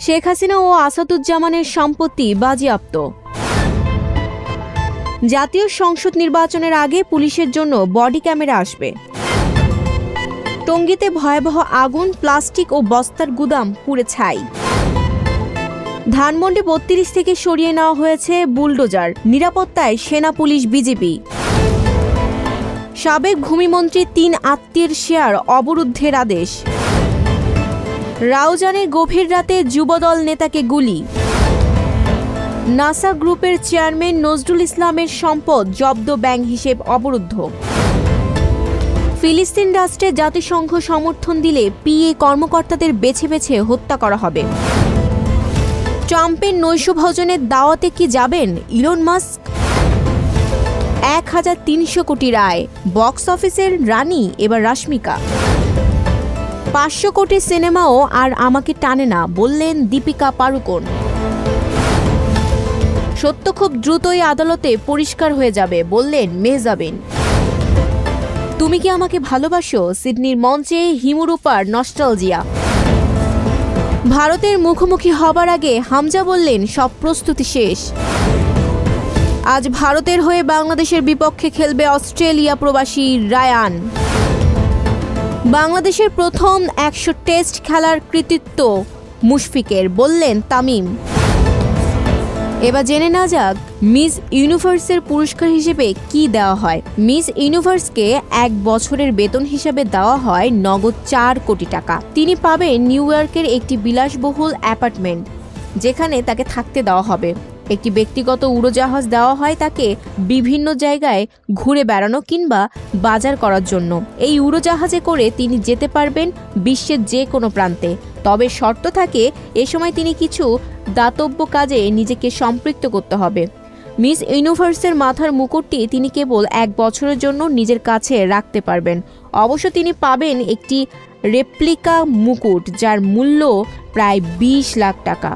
শেখ হাসিনা ও আসাদুজ্জামানের সম্পত্তি বাজেয়াপ্ত। জাতীয় সংসদ নির্বাচনের আগে পুলিশের জন্য বডি ক্যামেরা আসবে। টঙ্গীতে ভয়াবহ আগুন, প্লাস্টিক ও বস্তার গুদাম পুড়ে ছাই। ধানমন্ডি ৩২ থেকে সরিয়ে নেওয়া হয়েছে বুলডোজার, নিরাপত্তায় সেনা পুলিশ বিজিবি। সাবেক ভূমিমন্ত্রী ৩ আত্মীয়ের শেয়ার অবরুদ্ধের আদেশ। রাউজানের গভীর রাতে যুবদল নেতাকে গুলি। নাসা গ্রুপের চেয়ারম্যান নজরুল ইসলামের সম্পদ জব্দ, ব্যাংক হিসেব অবরুদ্ধ। ফিলিস্তিন রাষ্ট্রে জাতিসংঘ সমর্থন দিলে পিএ কর্মকর্তাদের বেছে বেছে হত্যা করা হবে। ট্রাম্পের নৈশভোজনের দাওয়াতে কি যাবেন ইলন মাস্ক? ১৩০০ কোটি আয়, বক্স অফিসের রানী এবার রাশমিকা। ৫০০ কোটির সিনেমাও আর আমাকে টানে না, বললেন দীপিকা পাড়ুকোন। সত্য খুব দ্রুতই আদালতে পরিষ্কার হয়ে যাবে, বললেন মেহজাবিন। তুমি কি আমাকে ভালোবাসো? সিডনির মঞ্চে হিমুরুপার নস্টালজিয়া। ভারতের মুখোমুখি হবার আগে হামজা বললেন সব প্রস্তুতি শেষ। আজ ভারতের হয়ে বাংলাদেশের বিপক্ষে খেলবে অস্ট্রেলিয়া প্রবাসী রায়ান। বাংলাদেশের প্রথম ১০০ টেস্ট খেলার কৃতিত্ব মুশফিকের, বললেন তামিম। এবার জেনে না যাক মিস ইউনিভার্সের পুরস্কার হিসেবে কি দেওয়া হয়। মিস ইউনিভার্সকে ১ বছরের বেতন হিসেবে দেওয়া হয় নগদ ৪ কোটি টাকা। তিনি পাবেন নিউ ইয়র্কের একটি বিলাসবহুল অ্যাপার্টমেন্ট, যেখানে তাকে থাকতে দেওয়া হবে। একটি ব্যক্তিগত উড়োজাহাজ দেওয়া হয় তাকে বিভিন্ন জায়গায় ঘুরে বেড়ানো কিংবা বাজার করার জন্য। এই উড়োজাহাজে করে তিনি যেতে পারবেন বিশ্বের যে কোনো প্রান্তে। তবে শর্ত থাকে, এ সময় তিনি কিছু দাতব্য কাজে নিজেকে সম্পৃক্ত করতে হবে। মিস ইউনিভার্সের মাথার মুকুটটি তিনি কেবল ১ বছরের জন্য নিজের কাছে রাখতে পারবেন। অবশ্য তিনি পাবেন একটি রেপ্লিকা মুকুট, যার মূল্য প্রায় ২০ লাখ টাকা।